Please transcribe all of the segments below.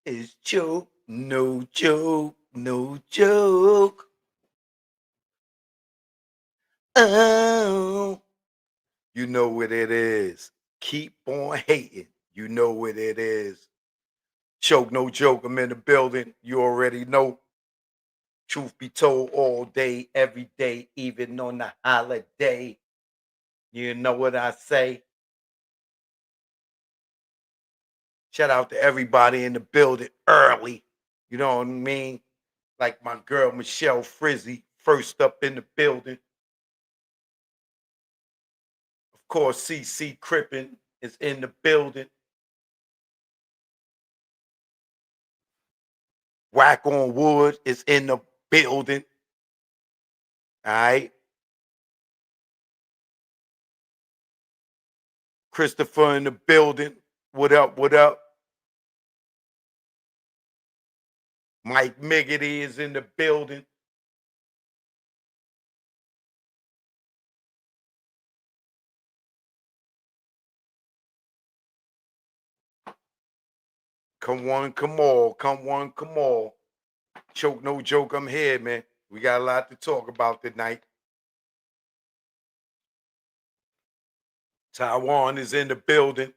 is joke, no joke, no joke. Oh, you know what it is. Keep on hating. You know what it is. Choke, no joke. I'm in the building. You already know. Truth be told, all day, every day, even on the holiday. You know what I say? Shout out to everybody in the building early. You know what I mean? Like my girl Michelle Frizzy, first up in the building. Of course, CC Crippen is in the building. Whack on Wood is in the building. All right. Christopher in the building. What up? What up? Mike Miggity is in the building. Come on, come on, come on, come on. Choke, no joke. I'm here, man. We got a lot to talk about tonight. Taiwan is in the building.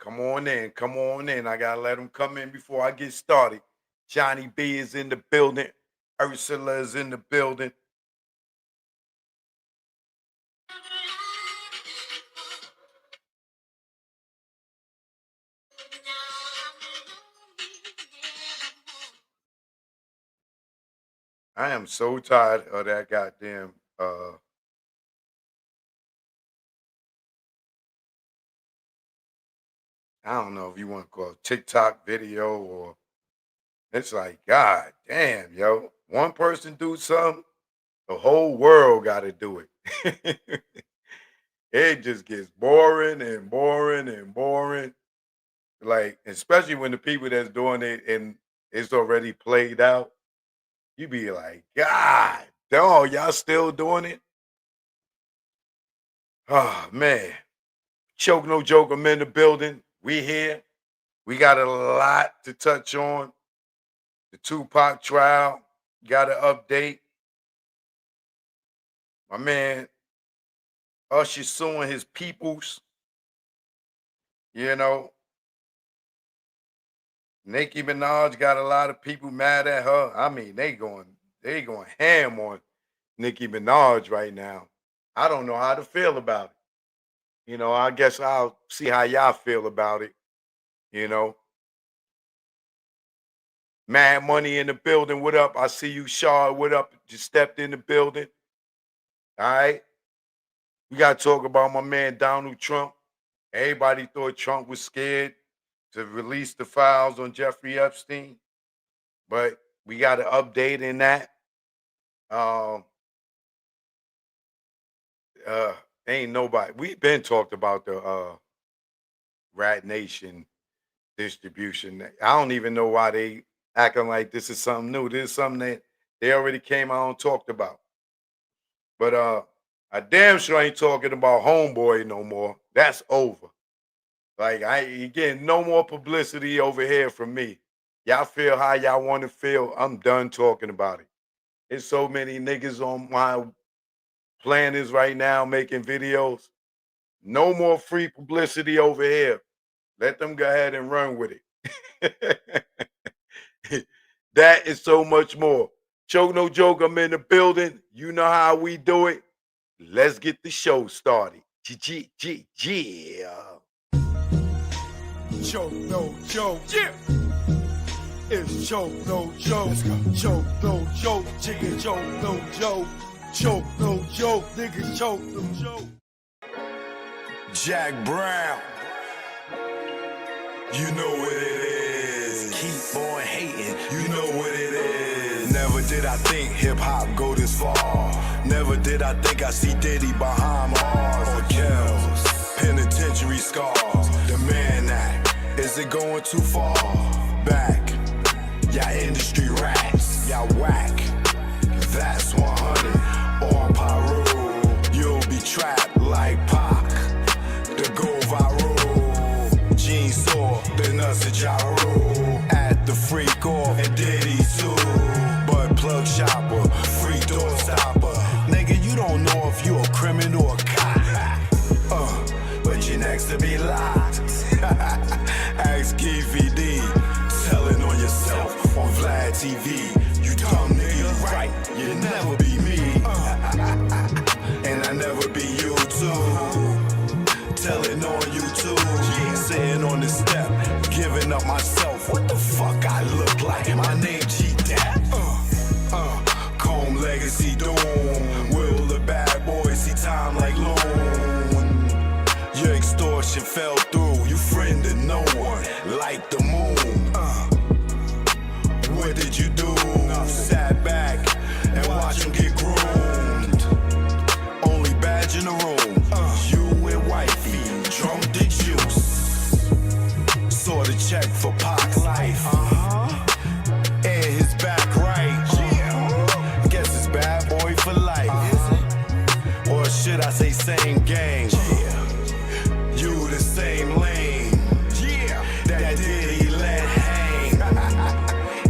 Come on in, come on in. I gotta let them come in before I get started. Johnny B is in the building. Ursula is in the building. I am so tired of that goddamn I don't know if you want to call it TikTok video or it's like, God damn, yo. One person do something, the whole world gotta do it. It just gets boring and boring and boring. Like, especially when the people that's doing it and it's already played out, you be like, God, dog, y'all still doing it? Oh man. Choke no joke, I'm in the building. We here. We got a lot to touch on. The Tupac trial, got an update. My man Usher suing his peoples. You know, Nicki Minaj got a lot of people mad at her. I mean, they going ham on Nicki Minaj right now. I don't know how to feel about it. You know, I guess I'll see how y'all feel about it. You know, Mad Money in the building. What up? I see you, Shaw. What up? Just stepped in the building. All right. We got to talk about my man Donald Trump. Everybody thought Trump was scared to release the files on Jeffrey Epstein, but we got an update in that. Um, uh, ain't nobody. We've been talked about the Rat Nation distribution. I don't even know why they acting like this is something new. This is something that they already came out and talked about. But I damn sure ain't talking about Homeboy no more. That's over. Like you getting no more publicity over here from me. Y'all feel how y'all want to feel. I'm done talking about it. There's so many niggas on my planners right now making videos. No more free publicity over here. Let them go ahead and run with it. That is so much more. Choke no joke, I'm in the building. You know how we do it. Let's get the show started. Yeah. Choke no joke. Yeah. It's choke no joke. Let's go. Choke no joke. Chicken choke no joke. Choke no joke. Niggas choke no joke. Jack Brown. You know what it is. Keep on hating. You know what it is. Never did I think hip hop go this far. Never did I think I see Diddy behind bars or Kells. Penitentiary scars. The man act. Is it going too far? Back. Y'all industry rats. Y'all whack. That's 100. Or Pyro. You'll be trapped like Pac. The gold us a Ja Rule. At the freak off and Diddy too. But plug shopper, free door stopper. Nigga, you don't know if you a criminal or a cop. But you're next to be locked. Ask Keefy D. Telling on yourself on Vlad TV. You dumb nigga, right? You never be me. And I never be you too. Telling on YouTube, sitting on the step, giving up myself. What the fuck I look like? My name G-Dap. Comb legacy doom. Will the bad boy see time like loan? Your extortion fell through. You friend to no one, like the moon. What did you do? Sat back and watch him get groomed. Only badge in the room. You and wifey drunk the juice. Saw the check for Pac life. And his back right. Guess it's bad boy for life. Or should I say same gang? You the same lane. That did he let hang.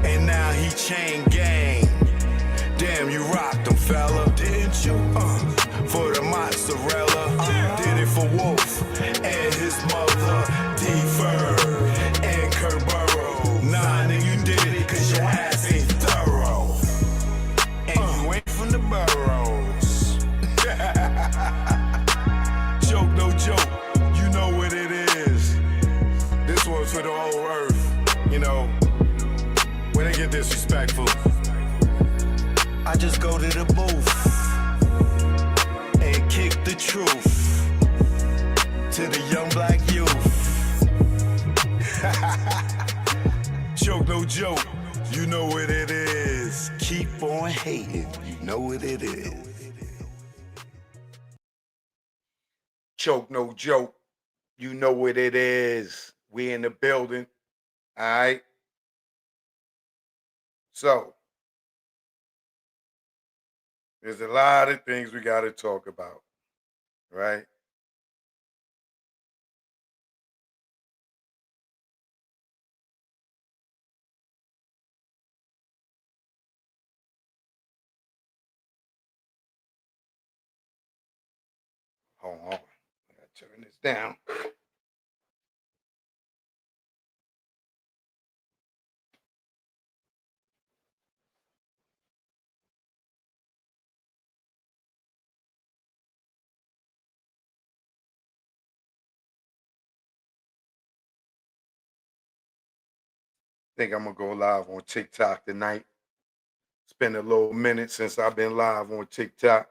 And now he chain gang. Damn, you rocked him, fella. Didn't you? For the mozzarella. Did it for Wolf and his mother. D-Fur and Kurt Burrow. Nah, nigga, you did it cause your ass ain't thorough. And you ain't from the boroughs. Joke, no joke. You know what it is. This one's for the whole earth. You know, when they get disrespectful, I just go to the booth and kick the truth to the young black youth. Joke, no joke. You know what it is. Keep on hating. You know what it is. Choke, no joke. You know what it is. We in the building. All right. So, there's a lot of things we got to talk about, right? Hold on. I gotta turn this down. Think I'm gonna go live on TikTok tonight. It's been a little minute since I've been live on TikTok.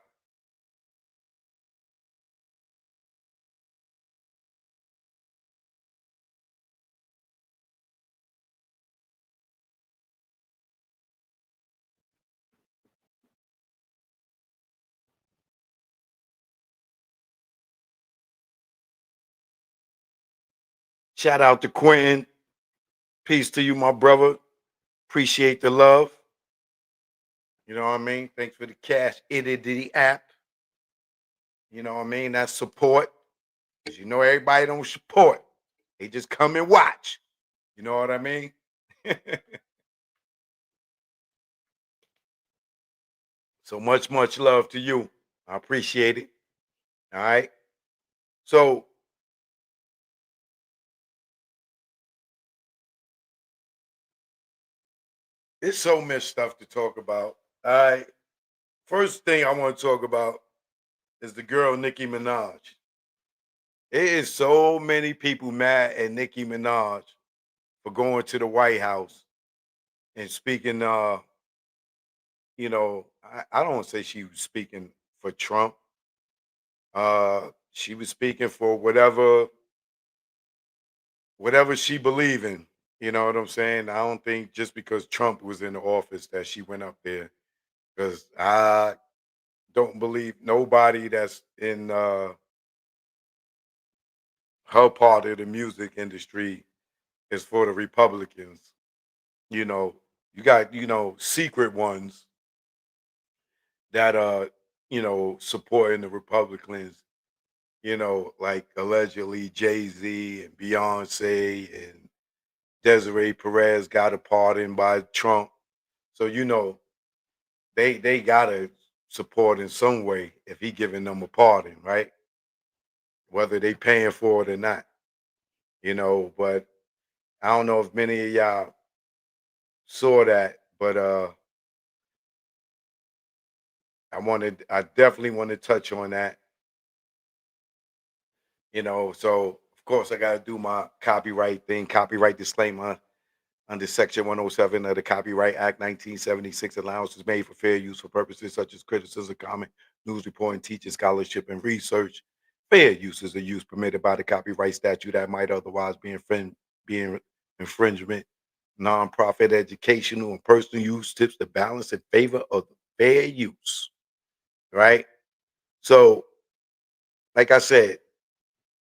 Shout out to Quentin. Peace to you, my brother. Appreciate the love. You know what I mean? Thanks for the cash. The app. You know what I mean? That's support. Because you know everybody don't support. They just come and watch. You know what I mean? So much love to you. I appreciate it. All right. So there's so much stuff to talk about. All right. First thing I want to talk about is the girl Nicki Minaj. There is so many people mad at Nicki Minaj for going to the White House and speaking. I don't want to say she was speaking for Trump. She was speaking for whatever she believe in. You know what I'm saying? I don't think just because Trump was in the office that she went up there. Because I don't believe nobody that's in her part of the music industry is for the Republicans. You know, you got, secret ones that are, supporting the Republicans, like allegedly Jay-Z and Beyonce and Desiree Perez got a pardon by Trump. So they gotta support in some way if he giving them a pardon, right? Whether they paying for it or not, But I don't know if many of y'all saw that, but I definitely want to touch on that, So of course I gotta do my copyright thing, copyright disclaimer. Under Section 107 of the Copyright Act 1976, allowance is made for fair use for purposes such as criticism, comment, news reporting, teaching, scholarship, and research. Fair use is a use permitted by the copyright statute that might otherwise be infringement. Nonprofit educational and personal use tips the balance in favor of fair use. Right? So, like I said,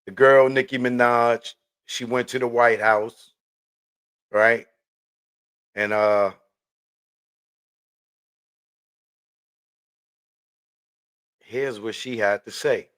the girl Nicki Minaj, she went to the White House, right? And here's what she had to say.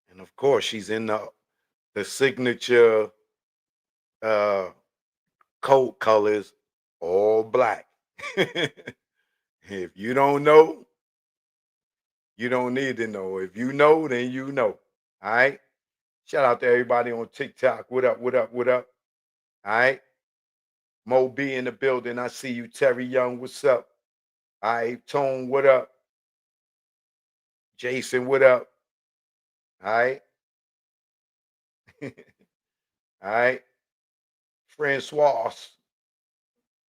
And of course, she's in the signature uh coat colors, all black. If you don't know, you don't need to know. If you know, then you know. All right. Shout out to everybody on TikTok. What up? What up? What up? All right. Mo B in the building. I see you, Terry Young. What's up? All right. Tone, what up? Jason, what up? All right. All right. Francois,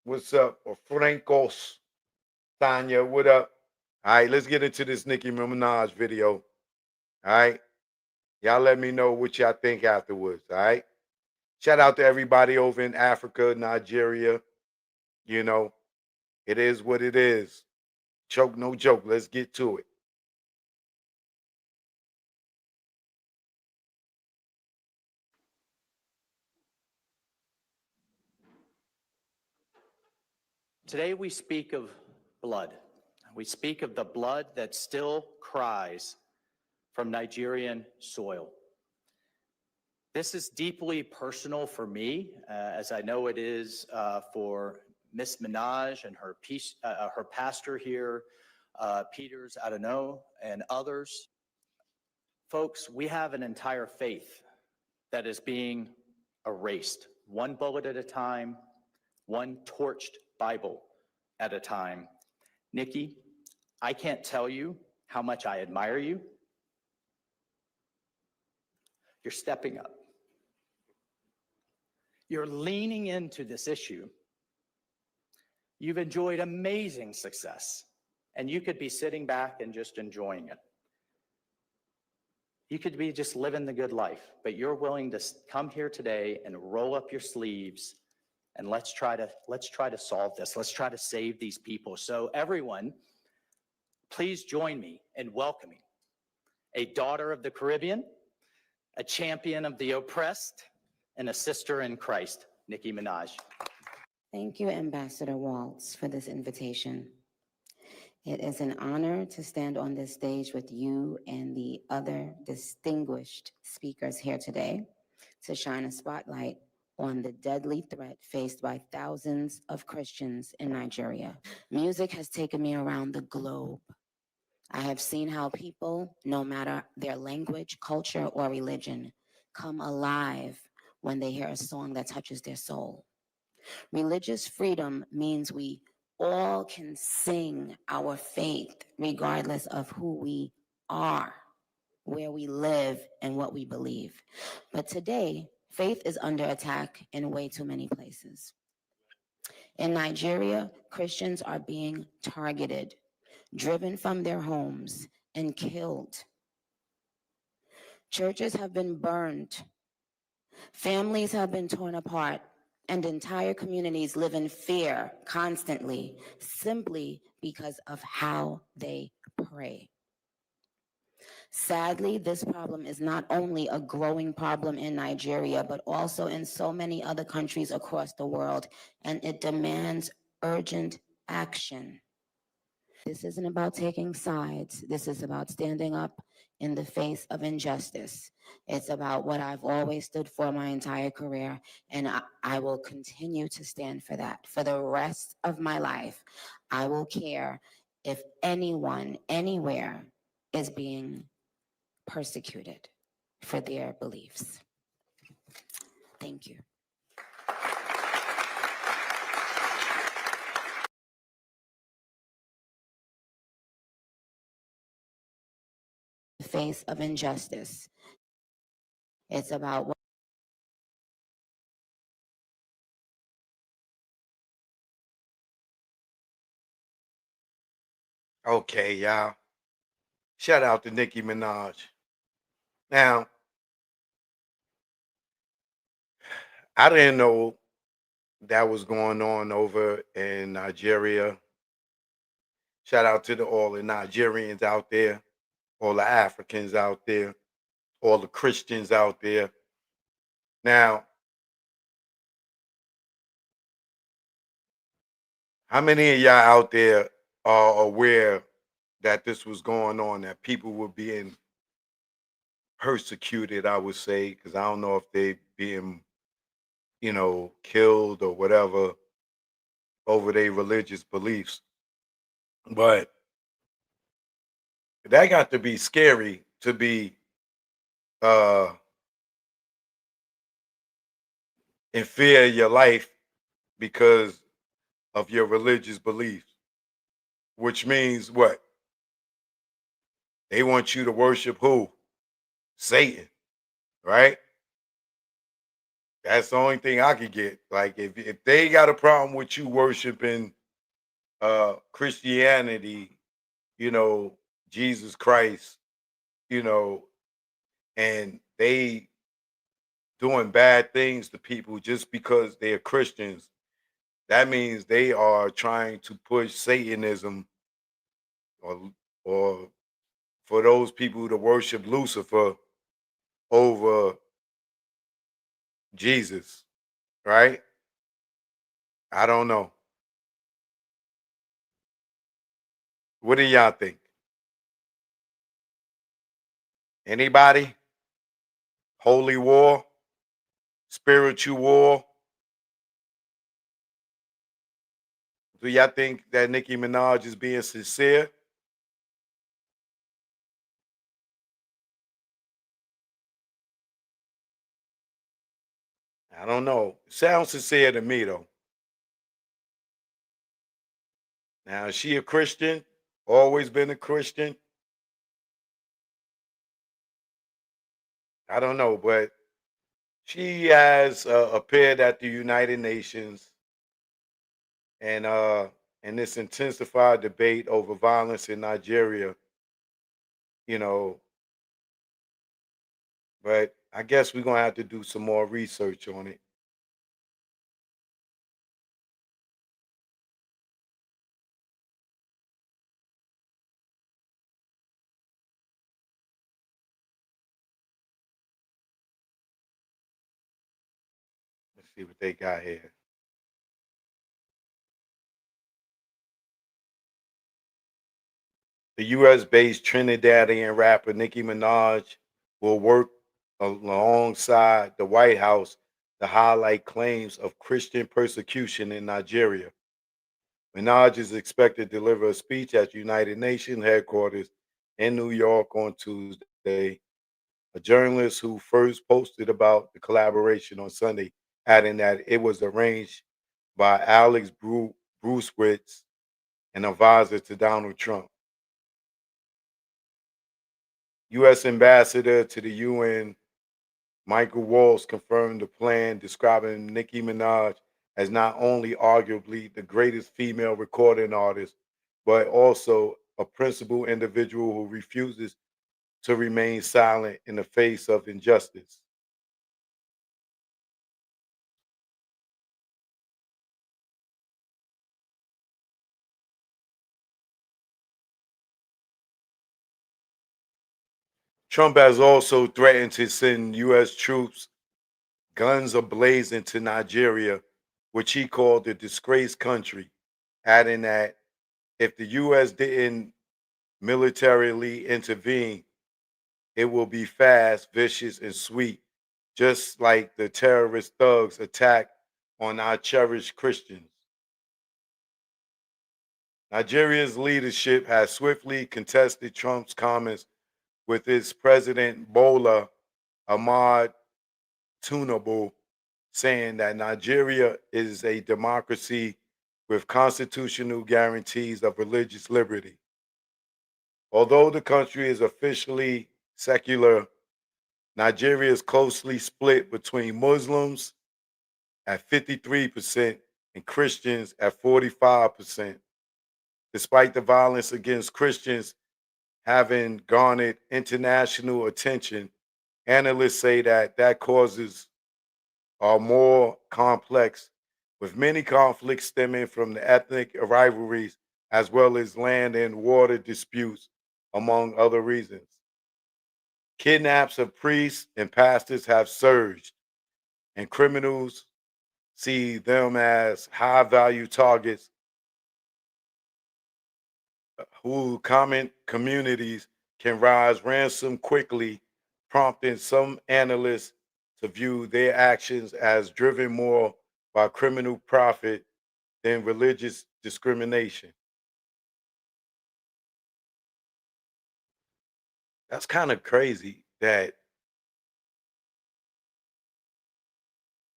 what's up? Or Francos. Tanya, what up? All right, let's get into this Nicki Minaj video. All right. Y'all let me know what y'all think afterwards. All right. Shout out to everybody over in Africa, Nigeria. You know, it is what it is. Choke, no joke. Let's get to it. Today we speak of blood. We speak of the blood that still cries from Nigerian soil. This is deeply personal for me, as I know it is for Miss Minaj and her pastor here, Peters Adano, and others. Folks, we have an entire faith that is being erased, one bullet at a time, one torched Bible at a time. Nicki, I can't tell you how much I admire you. You're stepping up. You're leaning into this issue. You've enjoyed amazing success, and you could be sitting back and just enjoying it. You could be just living the good life, but you're willing to come here today and roll up your sleeves, and let's try to solve this. Let's try to save these people. So everyone, please join me in welcoming a daughter of the Caribbean, a champion of the oppressed, and a sister in Christ, Nicki Minaj. Thank you, Ambassador Waltz, for this invitation. It is an honor to stand on this stage with you and the other distinguished speakers here today to shine a spotlight on the deadly threat faced by thousands of Christians in Nigeria. Music has taken me around the globe. I have seen how people, no matter their language, culture, or religion, come alive when they hear a song that touches their soul. Religious freedom means we all can sing our faith regardless of who we are, where we live, and what we believe. But today, faith is under attack in way too many places. In Nigeria, Christians are being targeted, driven from their homes, and killed. Churches have been burned. Families have been torn apart, and entire communities live in fear constantly, simply because of how they pray. Sadly, this problem is not only a growing problem in Nigeria, but also in so many other countries across the world, and it demands urgent action. This isn't about taking sides. This is about standing up in the face of injustice. It's about what I've always stood for my entire career, and I will continue to stand for that. For the rest of my life, I will care if anyone, anywhere, is being persecuted for their beliefs. Thank you. The face of injustice. It's about what Okay, y'all. Shout out to Nicki Minaj. Now, I didn't know that was going on over in Nigeria. Shout out to all the Nigerians out there, all the Africans out there, all the Christians out there. Now, how many of y'all out there are aware that this was going on, that people were being persecuted, I would say, because I don't know if they being, killed or whatever over their religious beliefs. But that got to be scary to be uh in fear of your life because of your religious beliefs, which means what? They want you to worship who? Satan, right? That's the only thing I could get. Like if they got a problem with you worshiping Christianity, you know, Jesus Christ, you know, and they doing bad things to people just because they're Christians, that means they are trying to push Satanism or or for those people to worship Lucifer over Jesus, right? I don't know. What do y'all think? Anybody? Holy war, spiritual war. Do y'all think that Nicki Minaj is being sincere? I don't know. Sounds sincere to me though. Now, is she a Christian? Always been a Christian? I don't know, but she has appeared at the United Nations and in this intensified debate over violence in Nigeria, you know, but I guess we're gonna have to do some more research on it. Let's see what they got here. The US based Trinidadian rapper Nicki Minaj will work alongside the White House to highlight claims of Christian persecution in Nigeria. Minaj is expected to deliver a speech at United Nations headquarters in New York on Tuesday. A journalist who first posted about the collaboration on Sunday, adding that it was arranged by Alex Brucewitz, an advisor to Donald Trump. U.S. Ambassador to the UN, Michael Waltz, confirmed the plan, describing Nicki Minaj as not only arguably the greatest female recording artist, but also a principled individual who refuses to remain silent in the face of injustice. Trump has also threatened to send U.S. troops guns ablazing to Nigeria, which he called a disgraced country, adding that if the U.S. didn't militarily intervene, it will be fast, vicious, and sweet, just like the terrorist thugs attack on our cherished Christians. Nigeria's leadership has swiftly contested Trump's comments with its president Bola Ahmad Tinubu saying that Nigeria is a democracy with constitutional guarantees of religious liberty. Although the country is officially secular, Nigeria is closely split between Muslims at 53% and Christians at 45%. Despite the violence against Christians having garnered international attention, analysts say that causes are more complex, with many conflicts stemming from the ethnic rivalries as well as land and water disputes, among other reasons. Kidnaps of priests and pastors have surged, and criminals see them as high value targets who common communities can rise ransom quickly, prompting some analysts to view their actions as driven more by criminal profit than religious discrimination. That's kind of crazy that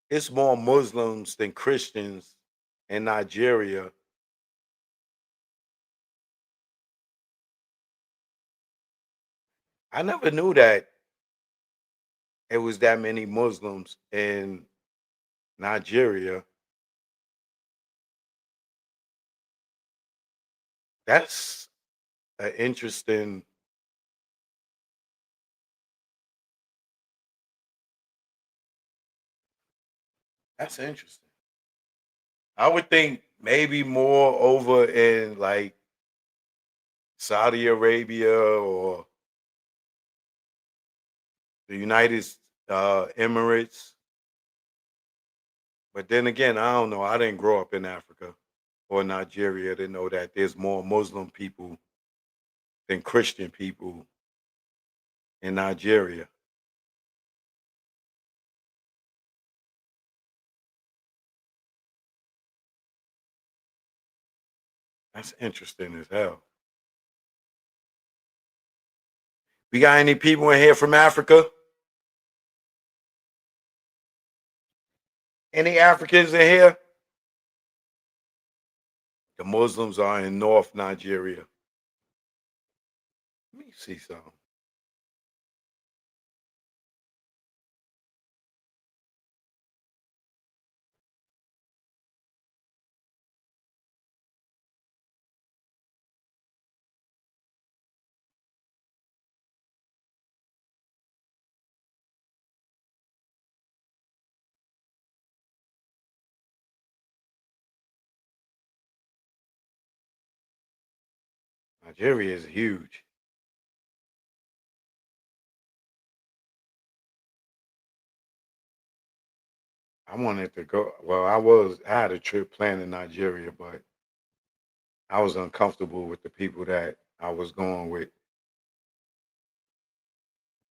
it's more Muslims than Christians in Nigeria. I never knew that it was that many Muslims in Nigeria. That's an interesting. That's interesting. I would think maybe more over in like Saudi Arabia or the United Emirates. But then again, I don't know. I didn't grow up in Africa or Nigeria to know that there's more Muslim people than Christian people in Nigeria. That's interesting as hell. We got any people in here from Africa? Any Africans in here? The Muslims are in North Nigeria. Let me see something. Nigeria is huge. I wanted to go. Well, I had a trip planned in Nigeria, but I was uncomfortable with the people that I was going with.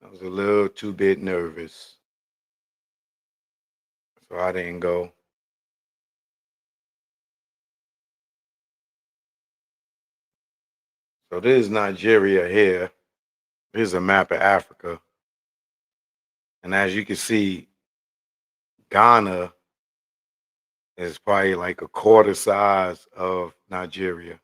I was a little too bit nervous, so I didn't go. So this is Nigeria here. Here's a map of Africa, and as you can see, Ghana is probably like a quarter size of Nigeria.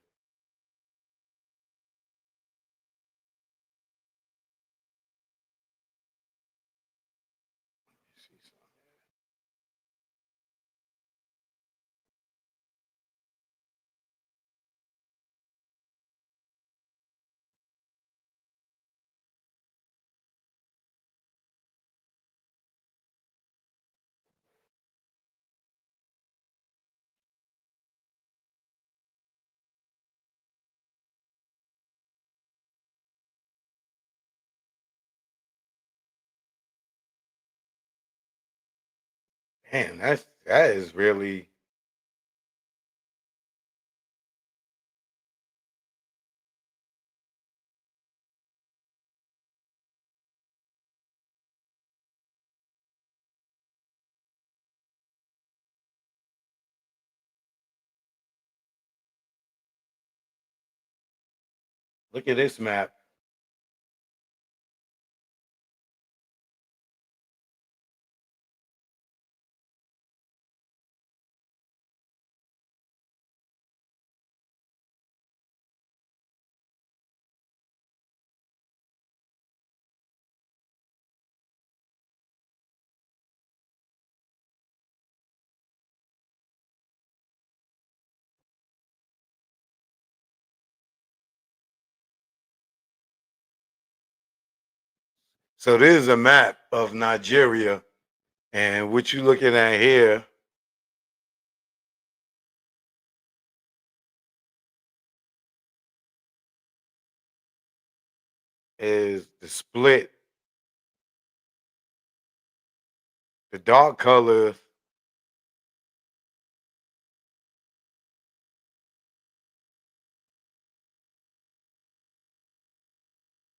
Damn, that is really. Look at this map. So this is a map of Nigeria, and what you looking at here is the split. The dark color,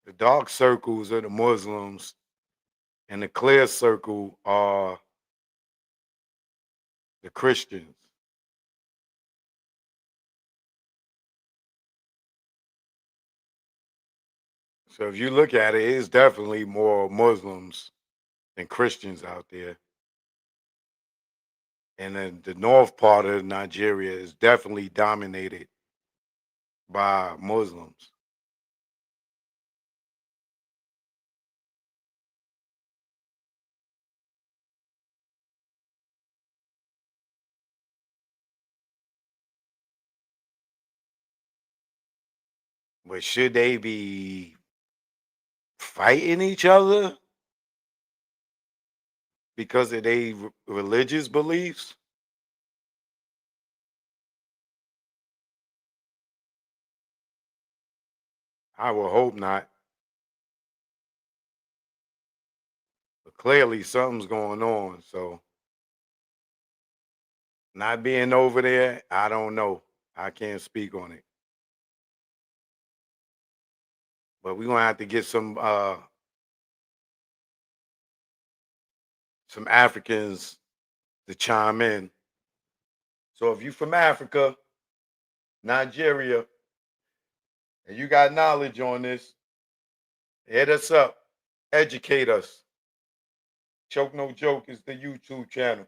the dark circles are the Muslims, and the clear circle are the Christians. So if you look at it, it's definitely more Muslims than Christians out there. And then the north part of Nigeria is definitely dominated by Muslims. But should they be fighting each other because of their religious beliefs? I would hope not. But clearly something's going on. So not being over there, I don't know. I can't speak on it. But we're gonna have to get some Africans to chime in. So if you're from Africa, Nigeria, and you got knowledge on this, hit us up, educate us. Choke No Joke is the YouTube channel.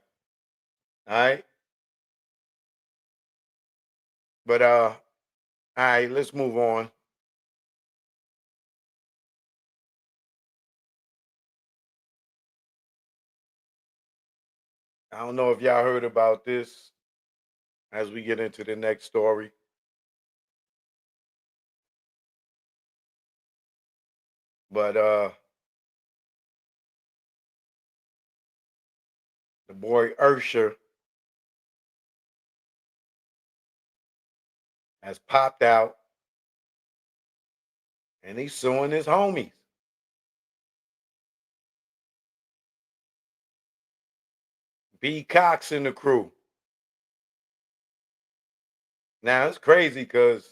All right. But all right, let's move on. I don't know if y'all heard about this as we get into the next story. But the boy Ursher has popped out and he's suing his homies. B Cox and the crew. Now it's crazy because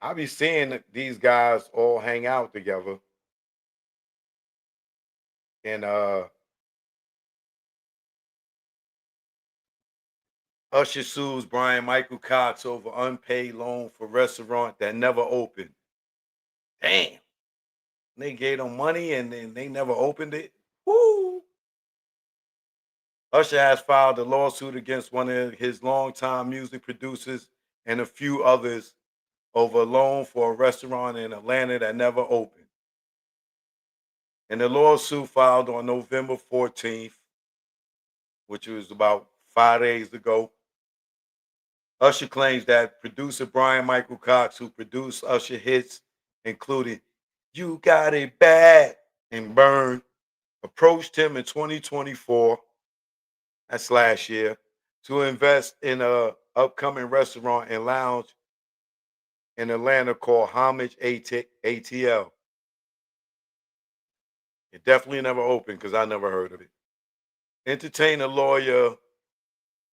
I be seeing these guys all hang out together. And Usher sues Brian Michael Cox over unpaid loan for restaurant that never opened. Damn. They gave them money and then they never opened it. Woo! Usher has filed a lawsuit against one of his longtime music producers and a few others over a loan for a restaurant in Atlanta that never opened. In the lawsuit filed on November 14th, which was about 5 days ago, Usher claims that producer Brian Michael Cox, who produced Usher hits, including You Got It Bad and Burn, approached him in 2024, that's last year, to invest in a upcoming restaurant and lounge in Atlanta called Homage ATL. It definitely never opened because I never heard of it. Entertainer, lawyer,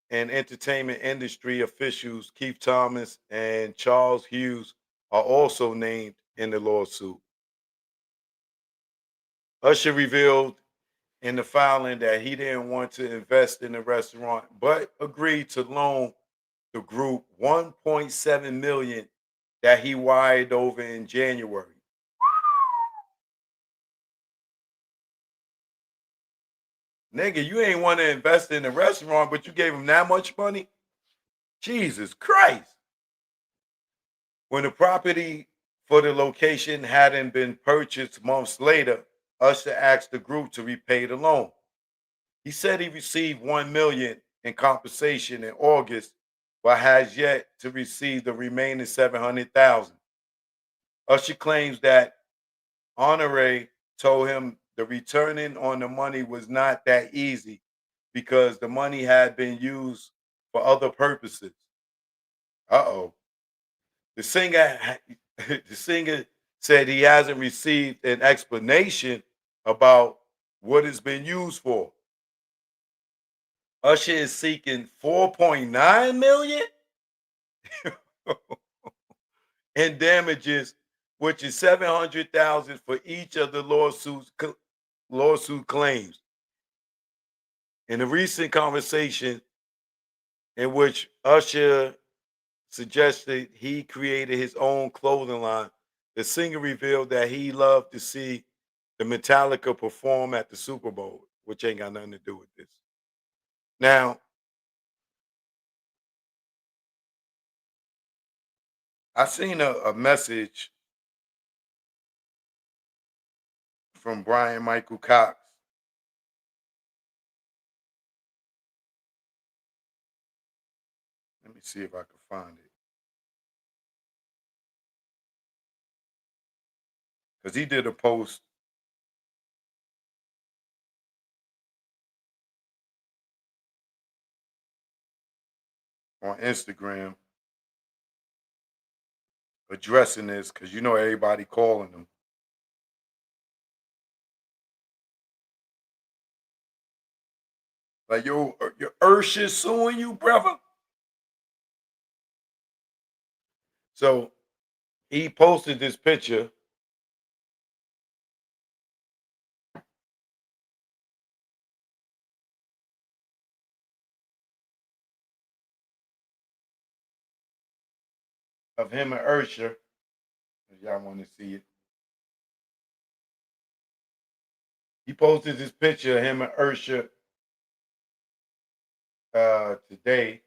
and entertainment industry officials Keith Thomas and Charles Hughes are also named in the lawsuit. Usher revealed in the filing that he didn't want to invest in the restaurant, but agreed to loan the group 1.7 million that he wired over in January. Nigga, you ain't want to invest in the restaurant, but you gave him that much money? Jesus Christ. When the property for the location hadn't been purchased months later, Usher asked the group to repay the loan. He said he received 1 million in compensation in August, but has yet to receive the remaining 700,000. Usher claims that Honore told him the returning on the money was not that easy because the money had been used for other purposes. Uh-oh. The singer the singer said he hasn't received an explanation about what it's been used for. Usher is seeking 4.9 million in damages, which is 700,000 for each of the lawsuit claims. In a recent conversation in which Usher suggested he created his own clothing line, the singer revealed that he loved to see the Metallica perform at the Super Bowl, which ain't got nothing to do with this. Now, I seen a message from Brian Michael Cox. Let me see if I can find it. Because he did a post on Instagram addressing this because you know everybody calling him. Like, yo, your Ursh is suing you, brother. So he posted this picture of him and Ursher. If y'all want to see it. He posted this picture of him and Ursher today.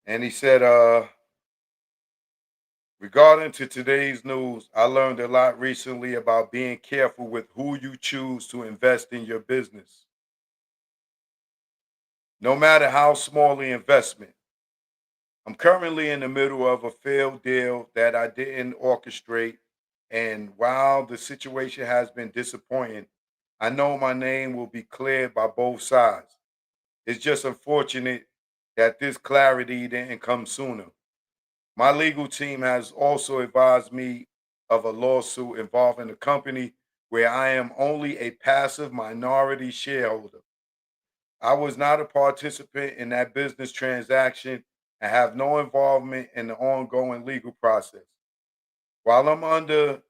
And he said, regarding to today's news, I learned a lot recently about being careful with who you choose to invest in your business. No matter how small the investment. I'm currently in the middle of a failed deal that I didn't orchestrate. And while the situation has been disappointing, I know my name will be cleared by both sides. It's just unfortunate that this clarity didn't come sooner. My legal team has also advised me of a lawsuit involving a company where I am only a passive minority shareholder. I was not a participant in that business transaction and have no involvement in the ongoing legal process. While I'm under,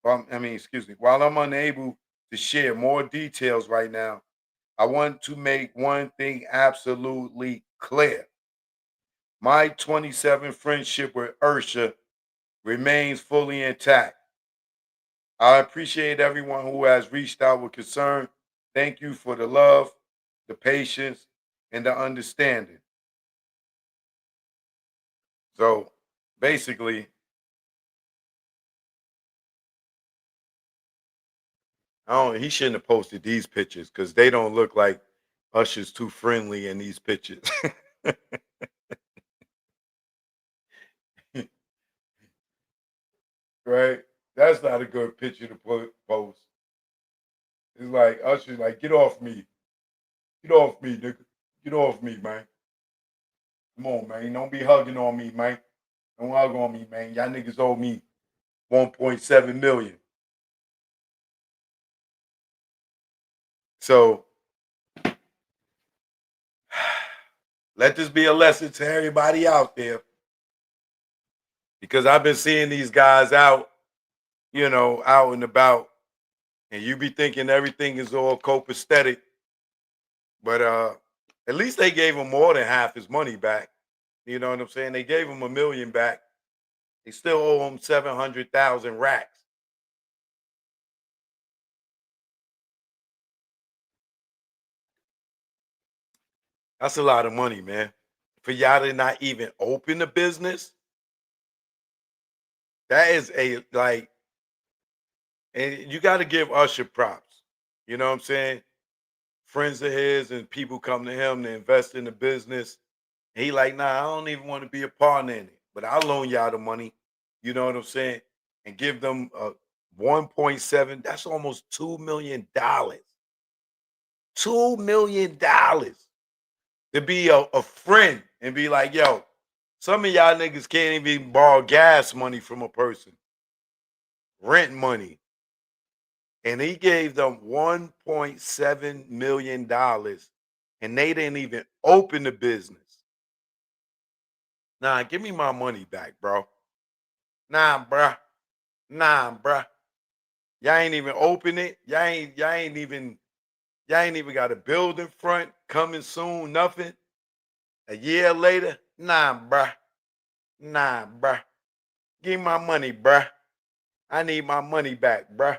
while I'm unable to share more details right now, I want to make one thing absolutely clear. My 27 friendship with Ursha remains fully intact. I appreciate everyone who has reached out with concern. Thank you for the love, the patience, and the understanding. So basically, I don't. He shouldn't have posted these pictures because they don't look like Usher's too friendly in these pictures, right? That's not a good picture to post. It's like Usher, like get off me, nigga, get off me, man. Come on, man, don't be hugging on me, man. Don't hug on me, man. Y'all niggas owe me. 1.7 million. So let this be a lesson to everybody out there, because I've been seeing these guys out, out and about, and you be thinking everything is all copacetic, but at least they gave him more than half his money back. You know what I'm saying? They gave him 1 million back. They still owe him 700,000 racks. That's a lot of money, man. For y'all to not even open a business, that is a like, and you got to give Usher props. You know what I'm saying? Friends of his and people come to him to invest in the business. And he like, nah, I don't even want to be a partner in it, but I'll loan y'all the money. You know what I'm saying? And give them 1.7. That's almost $2 million. $2 million to be a friend and be like, yo, some of y'all niggas can't even borrow gas money from a person, rent money. And he gave them $1.7 million and they didn't even open the business. Nah, give me my money back, bro. Nah, bruh. Nah, bruh. Y'all ain't even open it. Y'all ain't even got a building front coming soon, nothing. A year later, nah, bruh. Nah, bruh. Give me my money, bruh. I need my money back, bruh.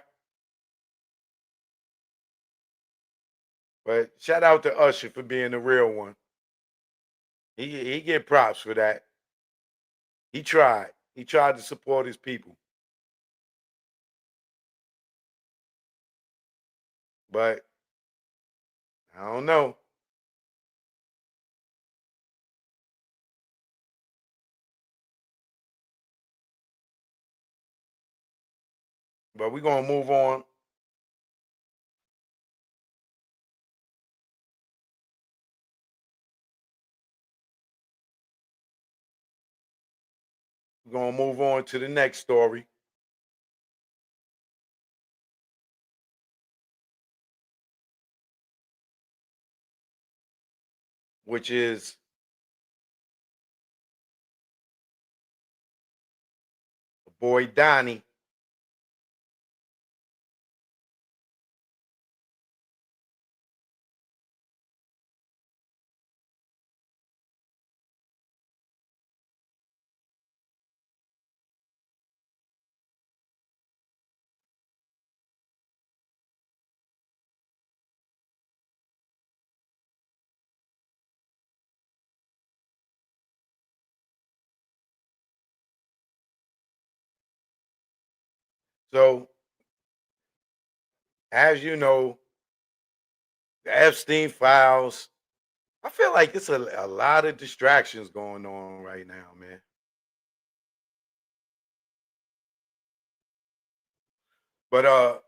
But shout out to Usher for being the real one. He get props for that. He tried. He tried to support his people. But I don't know. But we're gonna move on. We're gonna move on to the next story, which is boy Donnie. So, as you know, the Epstein files. I feel like it's a lot of distractions going on right now, man. But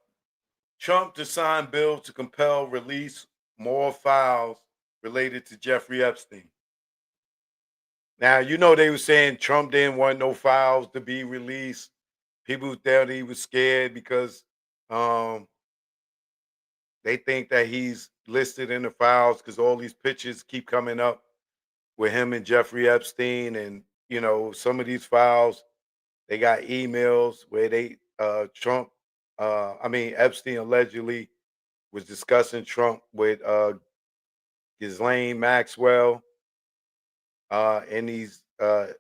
Trump to sign bill to compel release more files related to Jeffrey Epstein. Now, they were saying Trump didn't want no files to be released. People thought he was scared because um, they think that he's listed in the files because all these pictures keep coming up with him and Jeffrey Epstein. And, some of these files, they got emails where Epstein allegedly was discussing Trump with Ghislaine Maxwell in these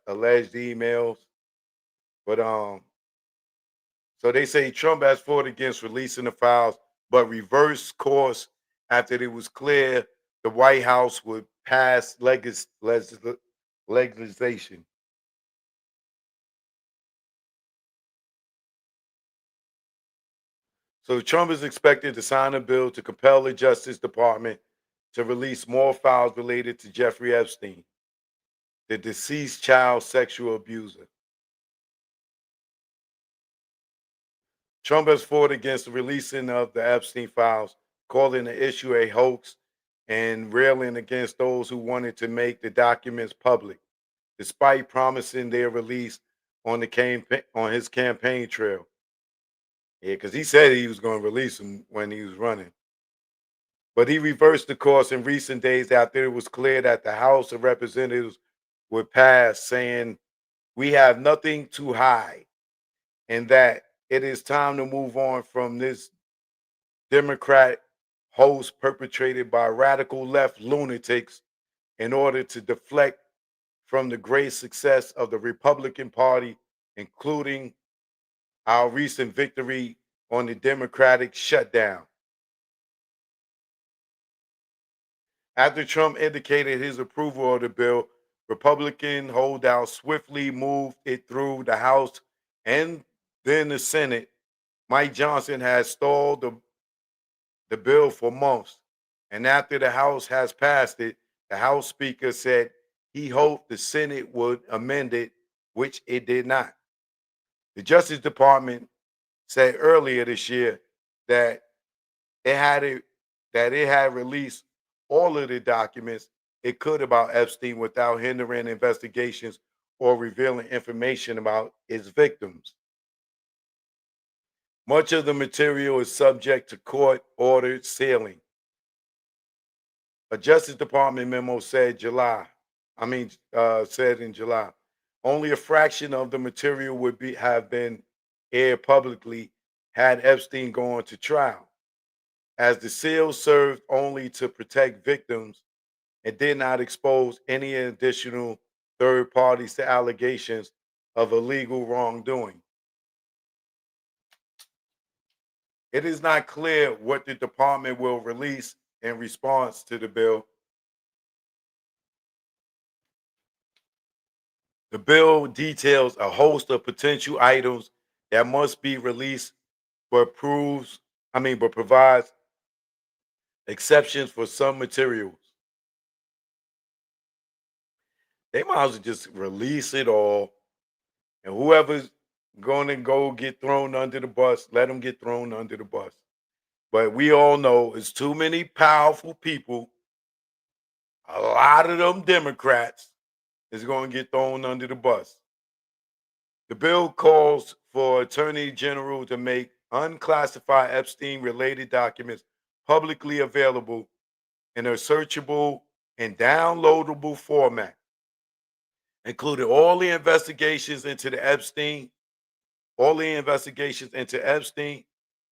alleged emails. But so they say Trump has fought against releasing the files, but reversed course after it was clear the White House would pass legislation. So Trump is expected to sign a bill to compel the Justice Department to release more files related to Jeffrey Epstein, the deceased child sexual abuser. Trump has fought against the releasing of the Epstein files, calling the issue a hoax and railing against those who wanted to make the documents public, despite promising their release on the campaign on his campaign trail. Yeah, because he said he was going to release him when he was running. But he reversed the course in recent days after it was clear that the House of Representatives would pass, saying, "We have nothing to hide," and that it is time to move on from this Democrat hoax perpetrated by radical left lunatics in order to deflect from the great success of the Republican Party, including our recent victory on the Democratic shutdown. After Trump indicated his approval of the bill, Republican holdouts swiftly moved it through the House and then the Senate. Mike Johnson has stalled the bill for months, and after the House has passed it, the House Speaker said he hoped the Senate would amend it, which it did not. The Justice Department said earlier this year that it had it, that it had released all of the documents it could about Epstein without hindering investigations or revealing information about its victims. Much of the material is subject to court ordered sealing. A Justice Department memo said said in July, only a fraction of the material would have been aired publicly had Epstein gone to trial, as the seal served only to protect victims and did not expose any additional third parties to allegations of illegal wrongdoing. It is not clear what the department will release in response to the bill. The bill details a host of potential items that must be released, but provides exceptions for some materials. They might as well just release it all, and whoever's going to go get thrown under the bus, let them get thrown under the bus. But we all know it's too many powerful people. A lot of them Democrats is going to get thrown under the bus. The bill calls for Attorney General to make unclassified Epstein related documents publicly available in a searchable and downloadable format, including all the investigations into Epstein,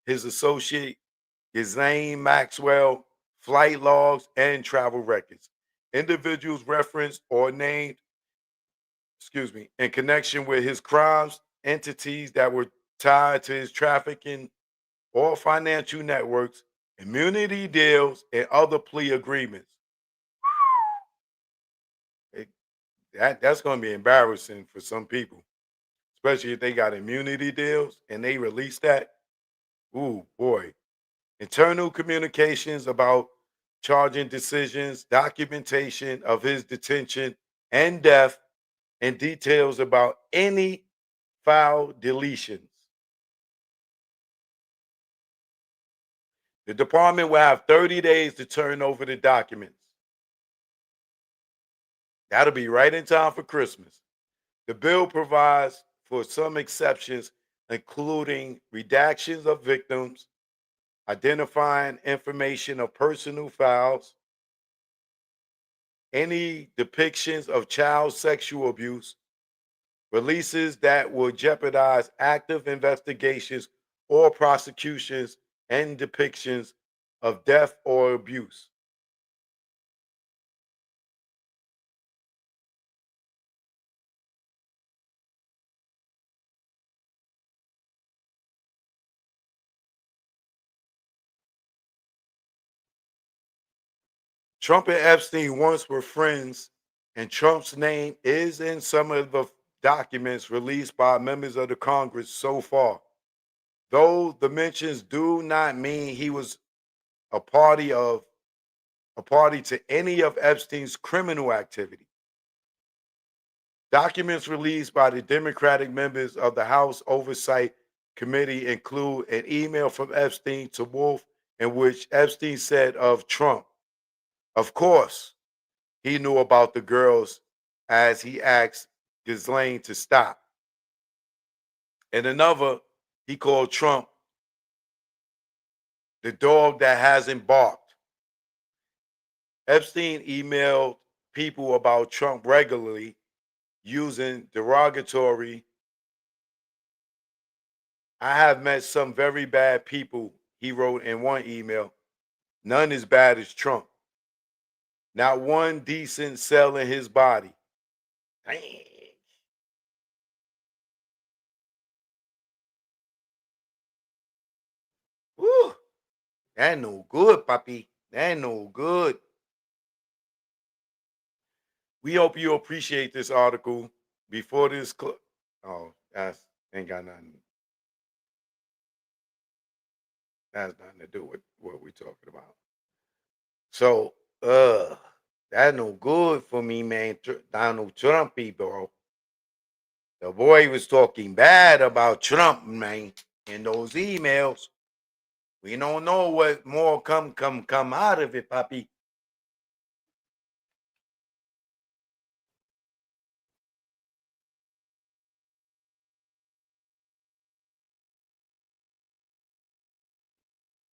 his associate, Ghislaine Maxwell, flight logs, and travel records. Individuals referenced or named, in connection with his crimes, entities that were tied to his trafficking or financial networks, immunity deals, and other plea agreements. It- that's going to be embarrassing for some people, especially if they got immunity deals and they release that. Ooh, boy. Internal communications about charging decisions, documentation of his detention and death, and details about any file deletions. The department will have 30 days to turn over the documents. That'll be right in time for Christmas. The bill provides for some exceptions, including redactions of victims, identifying information of personal files, any depictions of child sexual abuse, releases that will jeopardize active investigations or prosecutions, and depictions of death or abuse. Trump and Epstein once were friends, and Trump's name is in some of the documents released by members of the Congress so far. Though the mentions do not mean he was a party of a party to any of Epstein's criminal activity. Documents released by the Democratic members of the House Oversight Committee include an email from Epstein to Wolf in which Epstein said of Trump, of course, he knew about the girls as he asked Ghislaine to stop. And another, he called Trump the dog that hasn't barked. Epstein emailed people about Trump regularly using derogatory. I have met some very bad people, he wrote in one email. None as bad as Trump. Not one decent cell in his body. Dang. Woo. That no good, puppy. That no good. We hope you appreciate this article. Before this oh, that's ain't got nothing. That's nothing to do with what we're talking about. So, that no good for me, man. Donald Trumpy, bro. The boy was talking bad about Trump, man, in those emails. We don't know what more come out of it, Papi.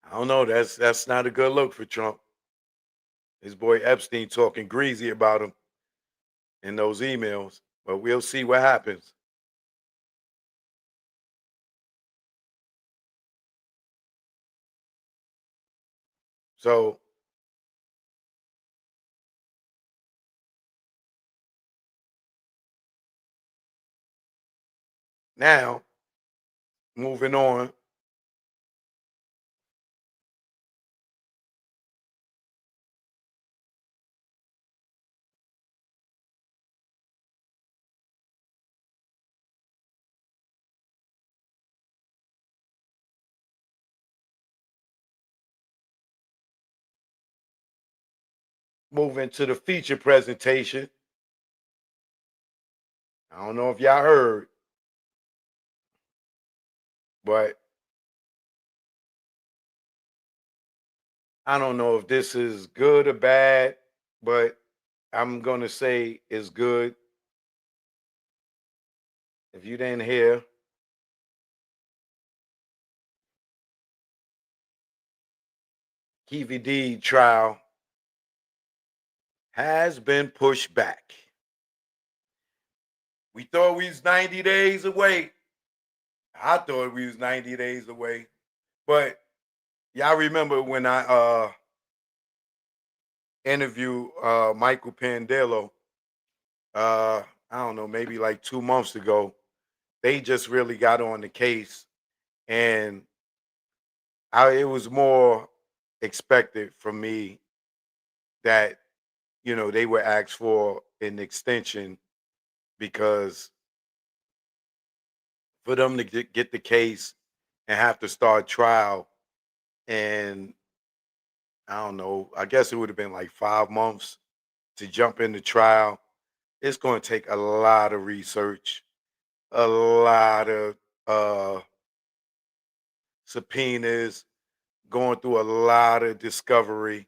I don't know. That's not a good look for Trump. His boy Epstein talking greasy about him in those emails, but we'll see what happens. So now, moving on. Moving to the feature presentation. I don't know if y'all heard, but I don't know if this is good or bad, but I'm going to say it's good. If you didn't hear, KVD trial has been pushed back. We thought we was 90 days away. I thought we was 90 days away. But y'all remember when I interviewed Michael Pandelo, I don't know, maybe like 2 months ago. They just really got on the case, and it was more expected from me that they were asked for an extension because for them to get the case and have to start trial, and I don't know, I guess it would have been like 5 months to jump into trial. It's going to take a lot of research, a lot of uh, subpoenas, going through a lot of discovery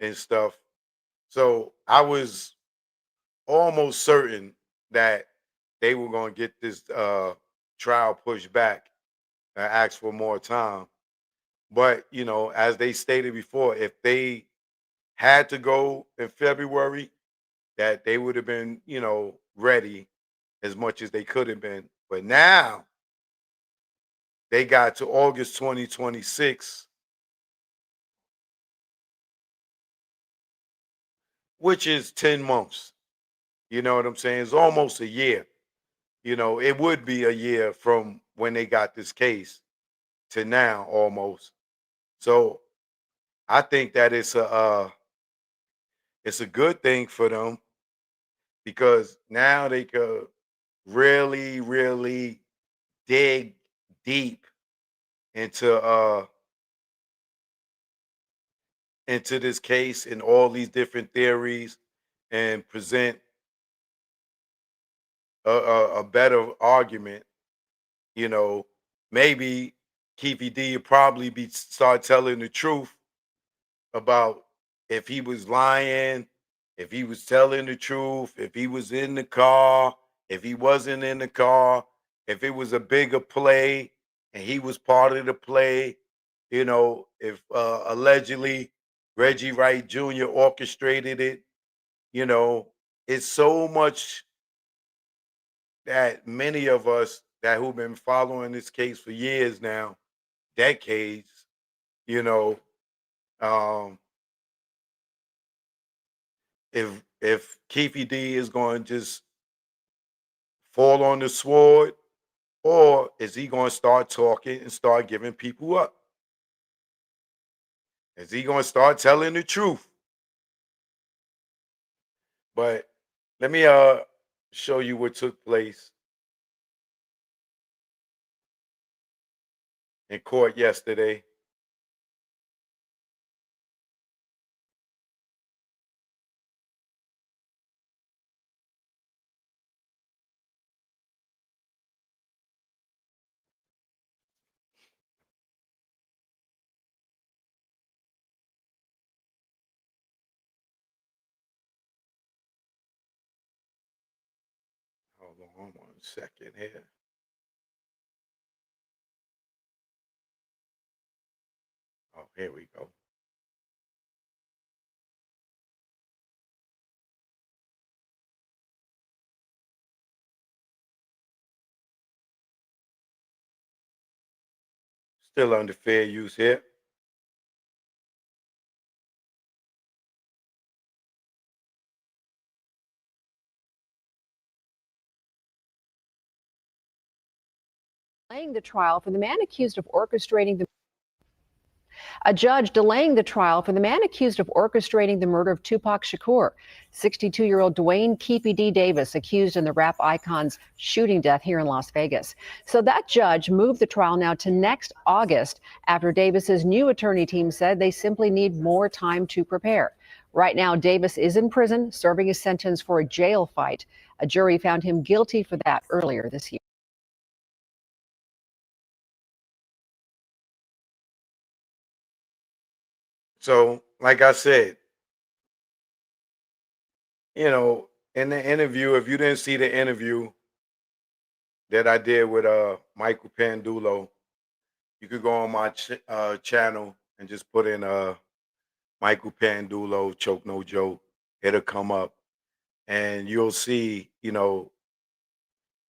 and stuff. So I was almost certain that they were going to get this trial pushed back and ask for more time. But as they stated before, if they had to go in February, that they would have been, ready as much as they could have been. But now they got to August 2026, which is 10 months. You know what I'm saying? It's almost a year. It would be a year from when they got this case to now almost. So I think that it's a good thing for them because now they could really, really dig deep into this case and all these different theories and present a better argument. You know, maybe Keefy D would probably be start telling the truth about if he was lying, if he was telling the truth, if he was in the car, if he wasn't in the car. if it was a bigger play and he was part of the play, if allegedly Reggie Wright Jr. orchestrated it, you know, it's so much that many of us that who've been following this case for years now, decades, you know, um, if Keefe D is going to just fall on the sword, or is he going to start talking and start giving people up? Is he going to start telling the truth? But let me show you what took place in court yesterday. Hold on 1 second here. Oh, here we go. Still under fair use here. Delaying the trial for the man accused of orchestrating the A judge delaying the trial for the man accused of orchestrating the murder of Tupac Shakur. 62-year-old Dwayne Keefe D. Davis accused in the rap icon's shooting death here in Las Vegas. So that judge moved the trial now to next August after Davis's new attorney team said they simply need more time to prepare. Right now, Davis is in prison, serving his sentence for a jail fight. A jury found him guilty for that earlier this year. So, like I said, in the interview, if you didn't see the interview that I did with Michael Pandulo, you could go on my channel and just put in Michael Pandulo, Choke No Joke. It'll come up, and you'll see,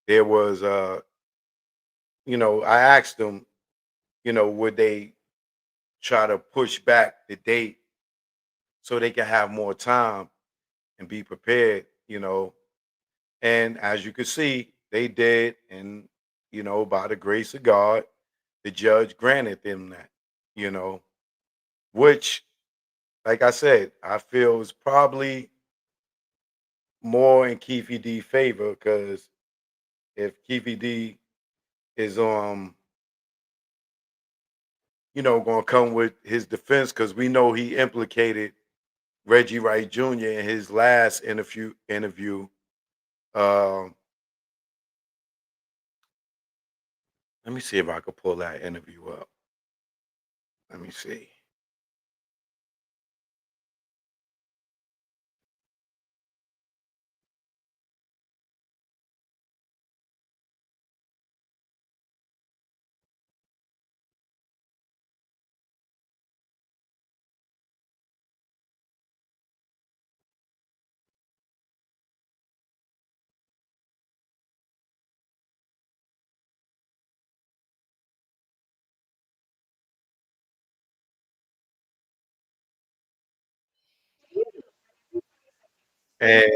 there was I asked them, would they try to push back the date so they can have more time and be prepared, And as you can see, they did, and by the grace of God, the judge granted them that, you know, which, like I said, I feel is probably more in Keefe D favor, because if Keefe D is gonna come with his defense, because we know he implicated Reggie Wright Jr. in his last interview. Um, let me see if I could pull that interview up. Let me see. And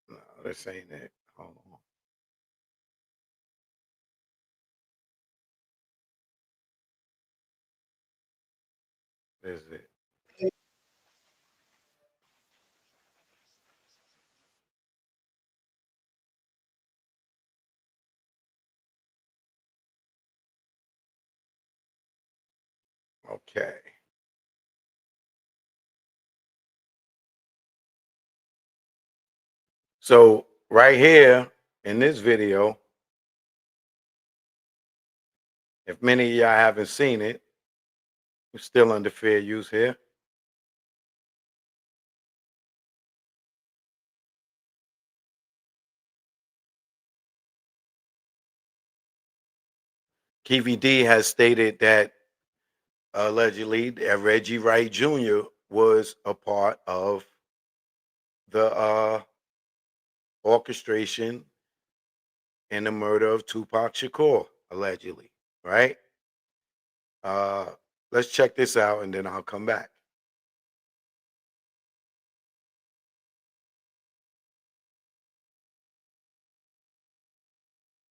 no, this ain't it. Hold on. This is it. Okay. So right here in this video, if many of y'all haven't seen it, We're still under fair use here. KVD has stated that allegedly that Reggie Wright Jr. was a part of the orchestration in the murder of Tupac Shakur, allegedly, right? Uh, let's check this out and then I'll come back.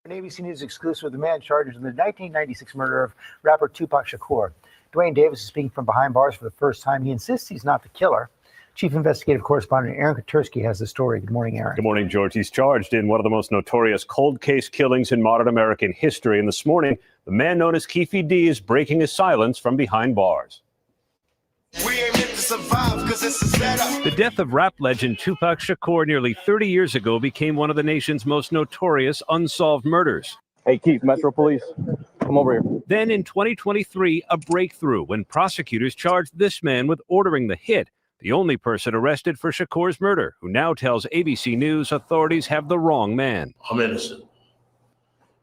An ABC News exclusive with the man charged in the 1996 murder of rapper Tupac Shakur. Dwayne Davis is speaking from behind bars for the first time. He insists he's not the killer. Chief investigative correspondent Aaron Katursky has the story. Good morning, Aaron. Good morning, George. He's charged in one of the most notorious cold case killings in modern American history. And this morning, the man known as Keefe D is breaking his silence from behind bars. We ain't meant to survive because it's a setup. The death of rap legend Tupac Shakur nearly 30 years ago became one of the nation's most notorious unsolved murders. Hey, Keith, Metro Police, come over here. Then in 2023, a breakthrough when prosecutors charged this man with ordering the hit, the only person arrested for Shakur's murder, who now tells ABC News authorities have the wrong man. I'm innocent.